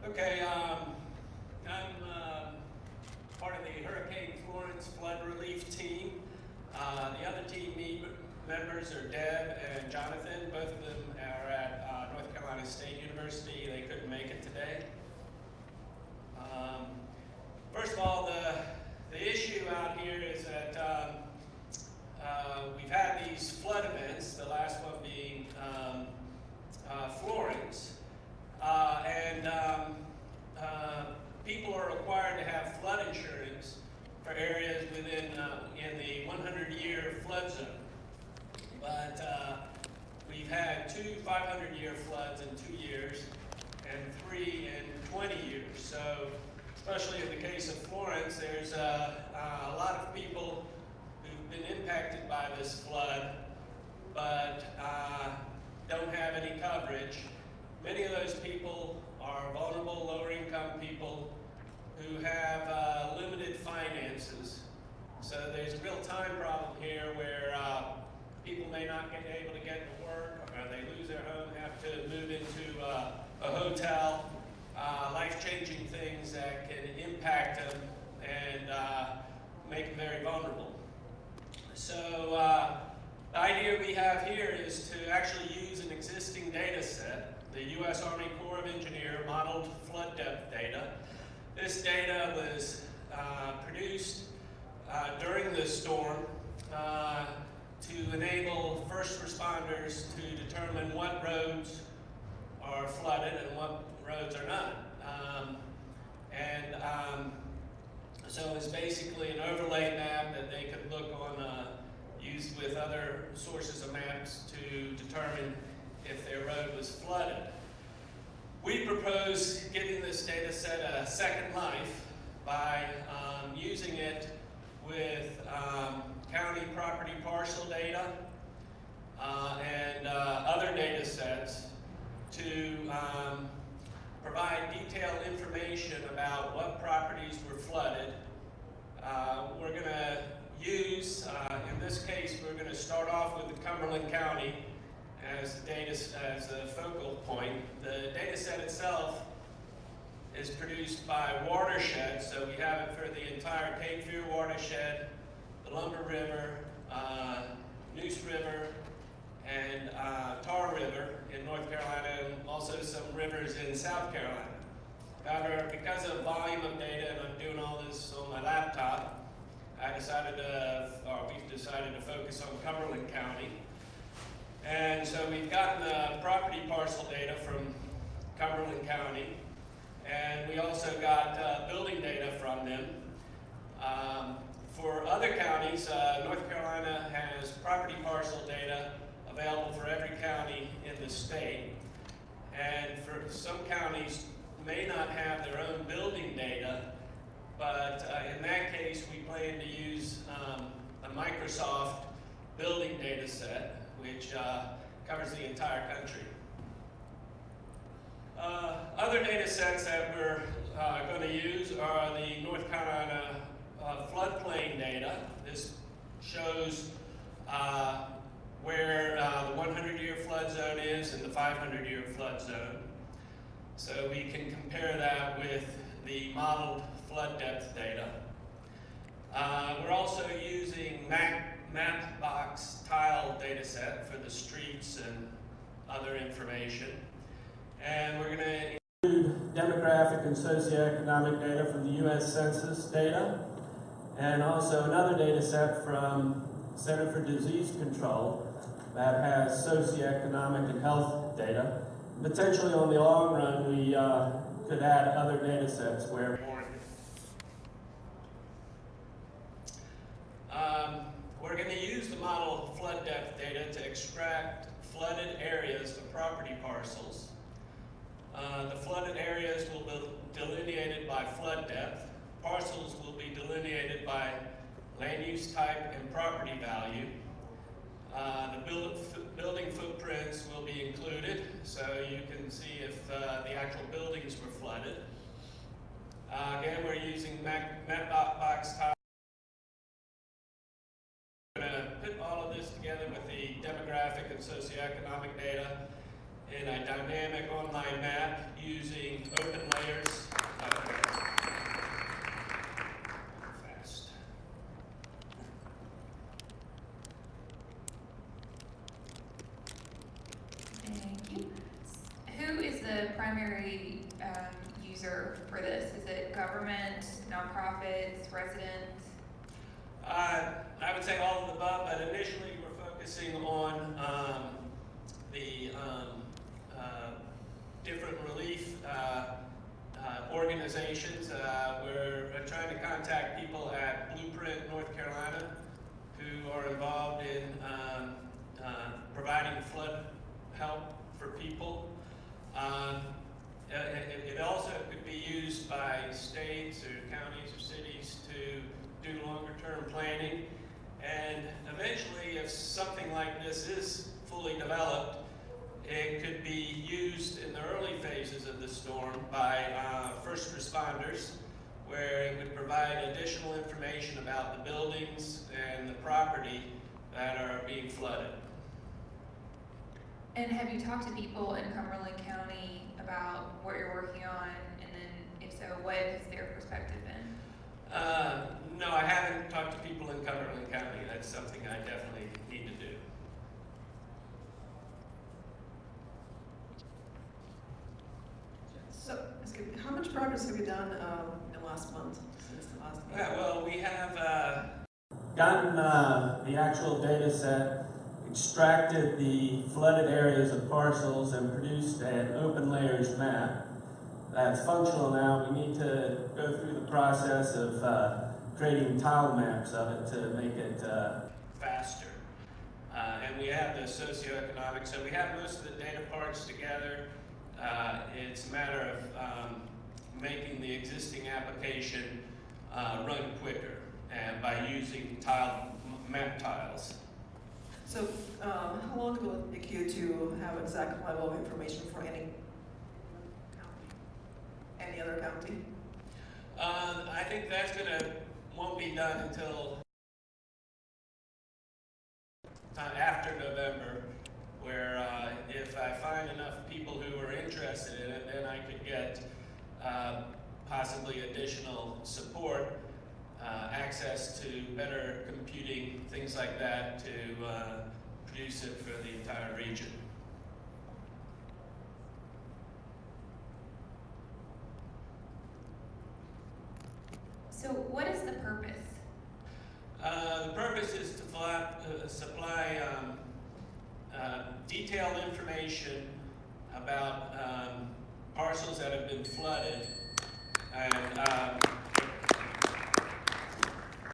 Okay, I'm part of the Hurricane Florence flood relief team. The other team members are Deb and Jonathan. Both of them are at North Carolina State University. They couldn't make it today. First of all, the issue out here is that we've had these flood events, the last one being Florence. People are required to have flood insurance for areas within in the 100-year flood zone. But we've had two 500-year floods in 2 years and 3 in 20 years. So, especially in the case of Florence, there's a lot of people who've been impacted by this flood, but don't have any coverage. Many of those people are vulnerable, lower-income people who have limited finances. So there's a real time problem here where people may not be able to get to work, or they lose their home, have to move into a hotel, life-changing things that can impact them and make them very vulnerable. So the idea we have here is to actually use an existing data set, the US Army Corps of Engineers modeled flood depth data. This data was produced during the storm to enable first responders to determine what roads are flooded and what roads are not. So it's basically an overlay map that they could look on, used with other sources of maps to determine if their road was flooded. We propose giving this data set a second life by using it with county property parcel data and other data sets to provide detailed information about what properties were flooded. We're going to use, in this case, we're going to start off with the Cumberland County as a focal point. The data set itself is produced by watersheds, so we have it for the entire Cape Fear watershed, the Lumber River, Neuse River, and Tar River in North Carolina, and also some rivers in South Carolina. However, because of volume of data, and I'm doing all this on my laptop, we've decided to focus on Cumberland County. And so we've gotten the property parcel data from Cumberland County, and we also got building data from them. For other counties, North Carolina has property parcel data available for every county in the state. And for some counties may not have their own building data, but in that case we plan to use a Microsoft building data set, which covers the entire country. Other data sets that we're going to use are the North Carolina floodplain data. This shows where the 100-year flood zone is and the 500-year flood zone. So we can compare that with the modeled flood depth data. We're also using Mapbox tile data set for the streets and other information. And we're going to include demographic and socioeconomic data from the US Census data, and also another data set from Center for Disease Control that has socioeconomic and health data. Potentially on the long run, we could add other data sets where warranted. We're going to use the model flood depth data to extract flooded areas of property parcels. The flooded areas will be delineated by flood depth. Parcels will be delineated by land use type and property value. The building footprints will be included, so you can see if the actual buildings were flooded. Again, we're using Mapbox tile. We're going to put all of this together with the demographic and socioeconomic data in a dynamic online map using open layers. Fast. Thank you. Who is the primary user for this? Is it government, nonprofits, residents? I would say all of the above, but initially we're focusing on the different relief organizations. We're trying to contact people at Blueprint, North Carolina, who are involved in providing flood help for people. It also could be used by states or counties or cities to do longer-term planning. And eventually, if something like this is fully developed, it could be used in the early phases of the storm by first responders, where it would provide additional information about the buildings and the property that are being flooded. And have you talked to people in Cumberland County about what you're working on, and then if so, what has their perspective been? No, I haven't talked to people in Cumberland County. That's something I definitely need to do. So, how much progress have you done in the last month, since the last meeting? Yeah, well, we have gotten the actual data set, extracted the flooded areas of parcels, and produced an open layers map that's functional now. We need to go through the process of creating tile maps of it to make it faster. And we have the socioeconomic, so we have most of the data parts together. It's a matter of making the existing application run quicker, and by using map tiles. So, how long will it take you to have exact level of information for any other county? I think that's won't be done until after November, where if I find enough people who are interested in it, then I could get possibly additional support, access to better computing, things like that, to produce it for the entire region. So what is the purpose? The purpose is to supply detailed information about parcels that have been flooded, and